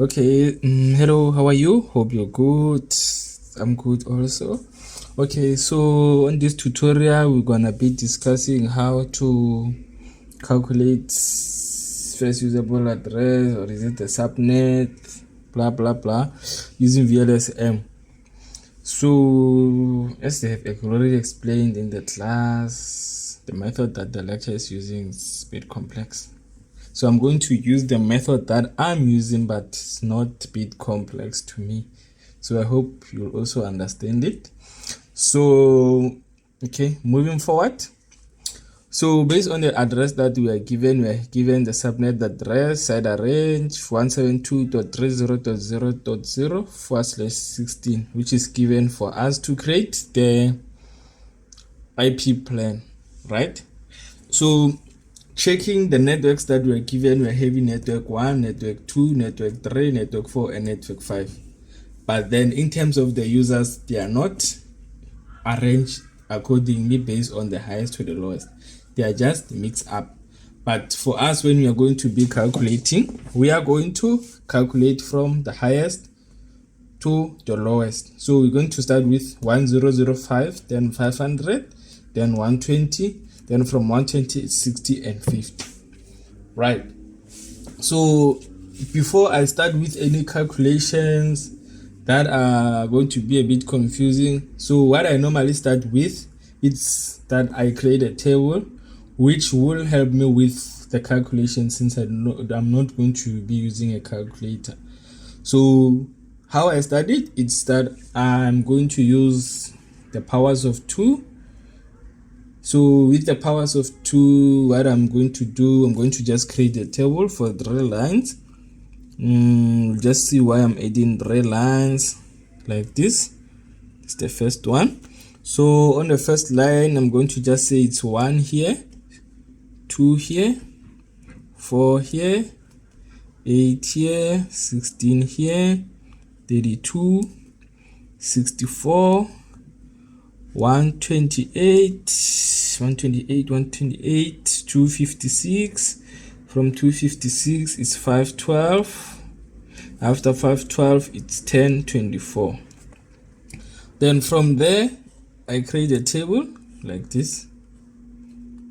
Okay, hello, how are you? Hope you're good. I'm good also. Okay, so on this tutorial, we're gonna be discussing how to calculate first usable address, or is it a subnet, blah blah blah, using VLSM. So as they have already explained in the class, the method that the lecture is using is a bit complex. So I'm going to use the method that I'm using, but it's not a bit complex to me. So I hope you'll also understand it. So, okay, moving forward. So based on the address that we are given the subnet address, side range 172.30.0.0/16, which is given for us to create the IP plan, right? So checking the networks that were given, we're having network 1, network 2, network 3, network 4, and network 5. But then in terms of the users, they are not arranged accordingly based on the highest to the lowest. They are just mixed up. But for us, when we are going to be calculating, we are going to calculate from the highest to the lowest. So we're going to start with 1005, then 500, then 120, then from 120 it's 60 and 50, right? So before I start with any calculations that are going to be a bit confusing, so what I normally start with is that I create a table which will help me with the calculation, since I'm not going to be using a calculator. So how I studied, it's that I'm going to use the powers of 2. So with the powers of 2, what I'm going to do, I'm going to just create a table for 3 lines. Just see why I'm adding 3 lines like this. It's the first one. So on the first line, I'm going to just say it's 1 here, 2 here, 4 here, 8 here, 16 here, 32, 64, 128, 256. From 256 it's 512. After 512 it's 1024. Then from there I create a table like this,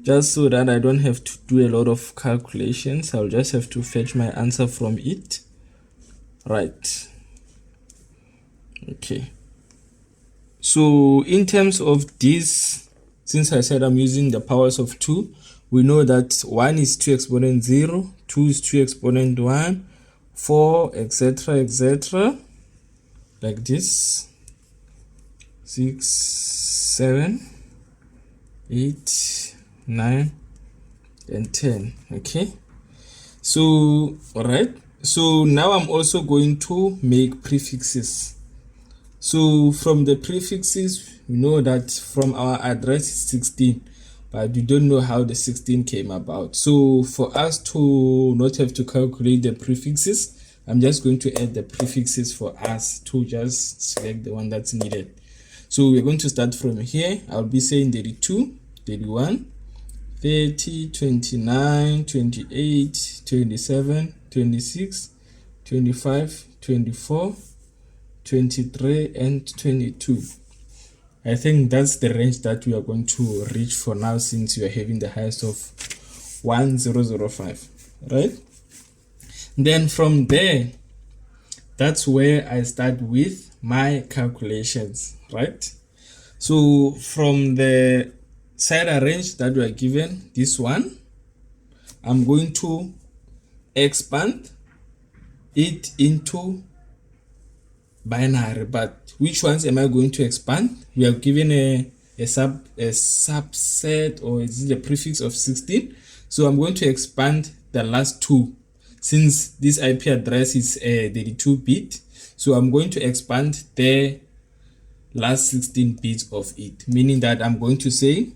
just so that I don't have to do a lot of calculations. I'll just have to fetch my answer from it, right? Okay, so in terms of this, since I said I'm using the powers of 2, we know that 1 is 2 exponent 0, 2 is 2 exponent 1, 4, etc., like this, 6, 7, 8, 9, and 10. Okay, so all right, so now I'm also going to make prefixes. So from the prefixes, we know that from our address is 16, but we don't know how the 16 came about. So for us to not have to calculate the prefixes, I'm just going to add the prefixes for us to just select the one that's needed. So we're going to start from here. I'll be saying 32, 31, 30, 29, 28, 27, 26, 25, 24, 23, and 22. I think that's the range that we are going to reach for now, since we are having the highest of 1005, right? Then from there, that's where I start with my calculations, right? So from the side range that we are given, this one, I'm going to expand it into binary. But which ones am I going to expand? We are given a subset, or is it a prefix of 16? So I'm going to expand the last 2, since this IP address is 32-bit. So I'm going to expand the last 16 bits of it, meaning that I'm going to say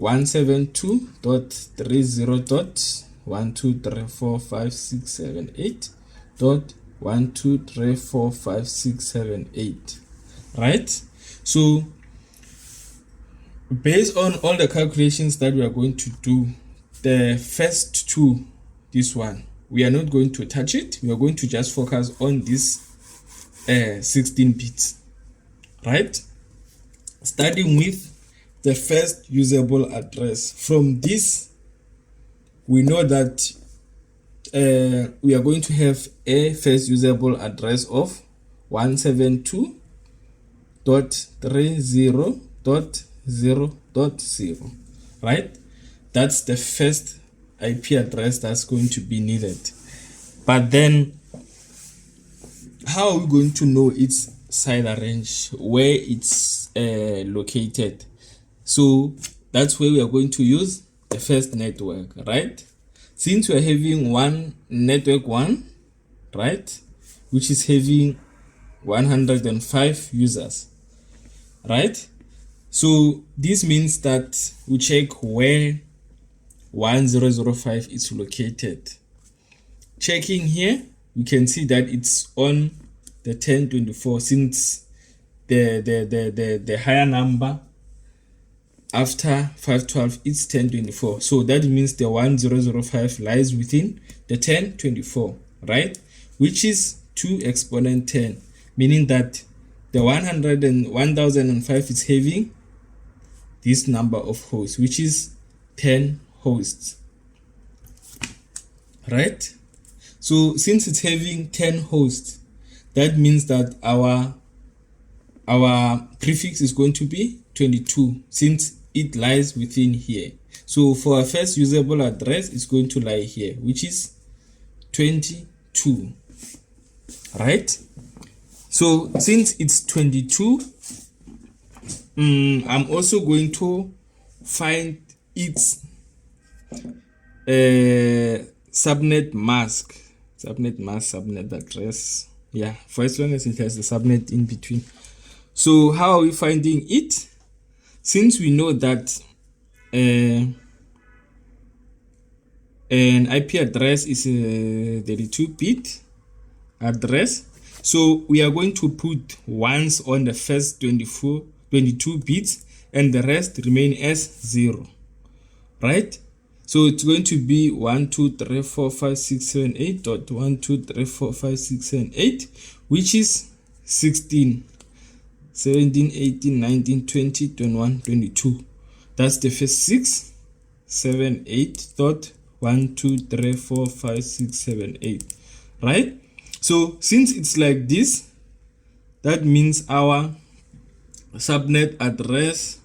172.30.1234567.1234567.8, right? So based on all the calculations that we are going to do, the first 2, this one, we are not going to touch it. We are going to just focus on this 16 bits, right? Starting with the first usable address. From this, we know that we are going to have a first usable address of 172.30.0.0, right? That's the first IP address that's going to be needed. But then, how are we going to know its side range, where it's located? So that's where we are going to use the first network, right? Since we are having one network 1, right, which is having 105 users, right? So this means that we check where 1005 is located. Checking here, you can see that it's on the 1024, since the higher number after 512 is 1024. So that means the 1005 lies within the 1024, right? Which is 2 exponent 10, meaning that the 1005 is having this number of hosts, which is 10 hosts, right? So since it's having 10 hosts, that means that our prefix is going to be 22, since it lies within here. So for our first usable address, it's going to lie here, which is 22, right? So since it's 22, I'm also going to find its subnet mask, subnet address. Yeah, for as long as it has the subnet in between. So how are we finding it? Since we know that an IP address is a 32-bit address, so we are going to put ones on the first 22 bits and the rest remain as 0, right? So it's going to be 1 2 3 4 5 6 7 8 dot 1 2 3 4 5 6 7 8, which is 16, 17, 18, 19, 20, 21, 22. That's the first 6, 7, 8 dot 1 2 3 4 5 6 7 8, right? So since it's like this, that means our subnet address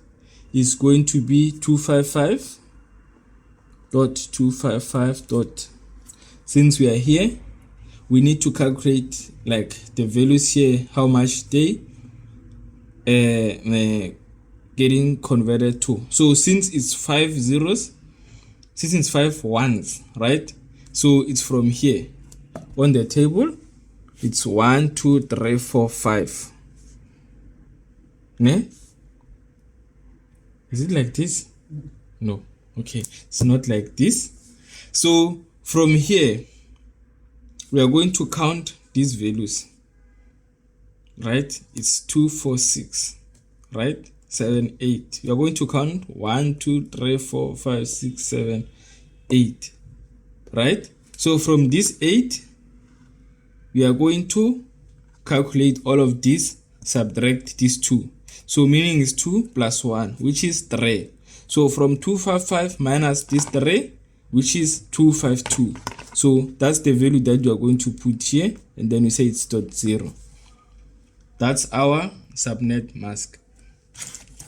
is going to be 255.255. Since we are here, we need to calculate like the values here, how much they getting converted to. So since it's 5 zeros, since it's 5 ones, right? So it's from here on the table, it's 1 2 3 4 5. Ne? Is it like this? No. Okay, it's not like this. So from here, we are going to count these values, right? It's 2 4 6, right? 7 8. We are going to count 1 2 3 4 5 6 7 8, right? So from this 8, we are going to calculate all of these, subtract these 2. So meaning is 2 plus 1, which is 3. So from 255 minus this 3, which is 252. So that's the value that you are going to put here, and then we say it's .0. That's our subnet mask.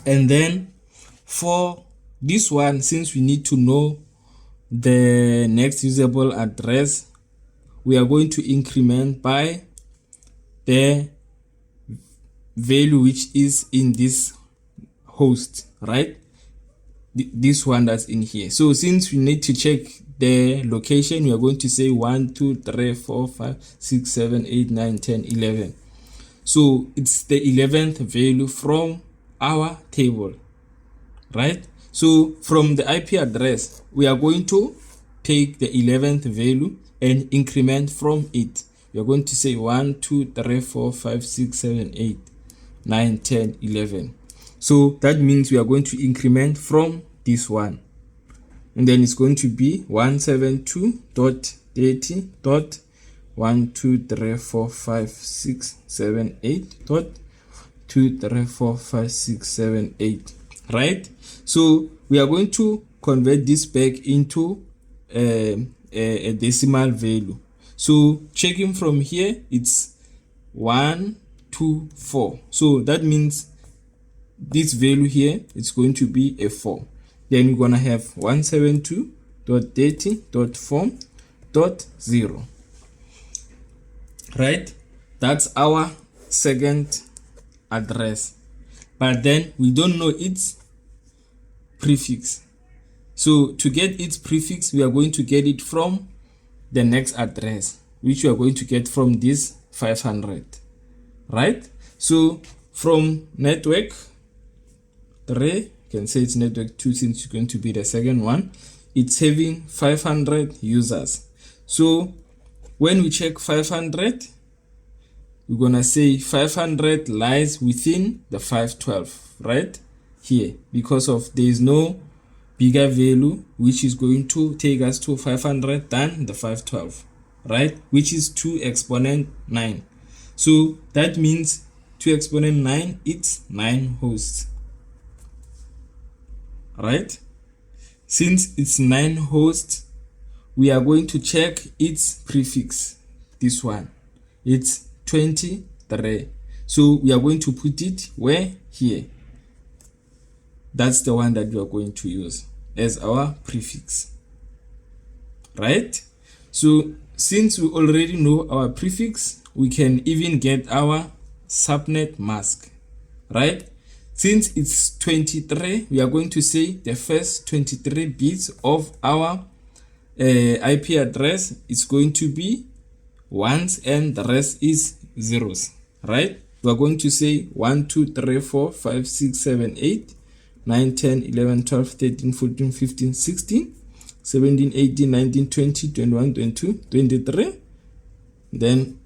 And then for this one, since we need to know the next usable address, we are going to increment by the value which is in this host, right? This one that's in here. So since we need to check the location, we are going to say 1 2 3 4 5 6 7 8 9 10 11. So it's the 11th value from our table, right? So from the IP address, we are going to take the 11th value and increment from it. We are going to say 1 2 3 4 5 6 7 8 9 10 11. So that means we are going to increment from this one, and then it's going to be 172.30 30 dot 1 2 3 4 5 6 7 8 dot 2 3 4 5 6 7 8, right? So we are going to convert this back into a decimal value. So checking from here, it's 1 2 4. So that means this value here is going to be a 4. Then we're gonna have 172.30.4.0, right? That's our second address, but then we don't know its prefix. So to get its prefix, we are going to get it from the next address, which we are going to get from this 500, right? So from network 3, you can say it's network 2 since it's going to be the second one. It's having 500 users. So when we check 500, we're gonna say 500 lies within the 512, right here, because of there is no bigger value which is going to take us to 500 than the 512, right, which is 2 exponent 9. So that means 2 exponent 9, it's 9 hosts, right? Since it's 9 hosts, we are going to check its prefix. This one, it's 23. So we are going to put it where? Here. That's the one that we are going to use as our prefix, right? So since we already know our prefix, we can even get our subnet mask, right? Since it's 23, we are going to say the first 23 bits of our IP address is going to be ones and the rest is zeros, right? We are going to say 1 2 3 4 5 6 7 8 9 10 11 12 13 14 15 16 17 18 19 20 21 22 23, then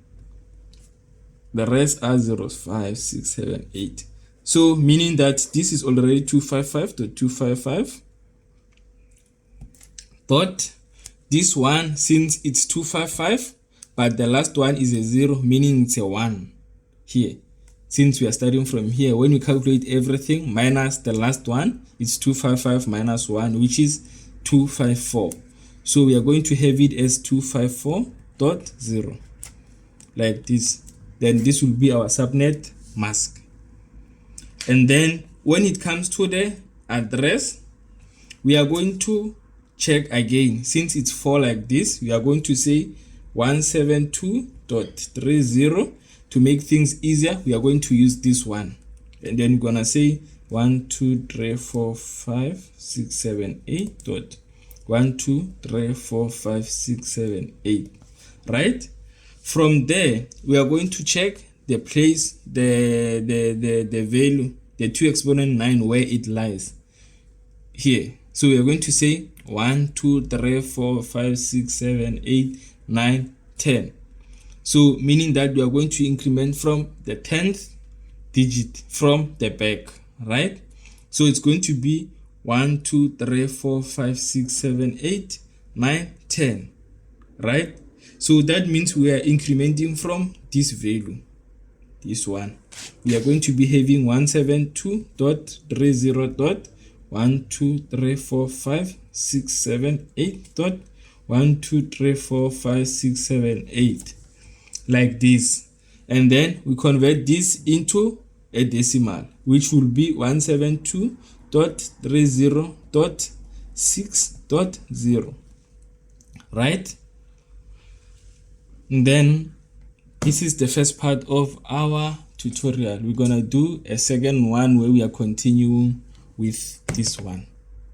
the rest are zeros 5 6 7 8. So meaning that this is already 255.255, but this one, since it's 255 but the last one is a 0, meaning it's a 1 here. Since we are starting from here, when we calculate everything minus the last one, it's 255 minus 1, which is 254. So we are going to have it as 254.0, like this. Then this will be our subnet mask. And then when it comes to the address, we are going to check again. Since it's 4 like this, we are going to say 172.30. To make things easier, we are going to use this one, and then we're gonna say 1 2 3 4 5 6 7 8 dot 1 2 3 4 5 6 7 8, right? From there, we are going to check the place, the value, the 2 exponent 9, where it lies here. So we are going to say 1 2 3 4 5 6 7 8 9 10. So meaning that we are going to increment from the 10th digit from the back, right? So it's going to be 1 2 3 4 5 6 7 8 9 10, right? So that means we are incrementing from this value, this one. We are going to be having 172.30.1234567.1234567.8, like this. And then we convert this into a decimal, which will be 172.30.6.0, right? And then this is the first part of our tutorial. We're gonna do a second one where we are continuing with this one.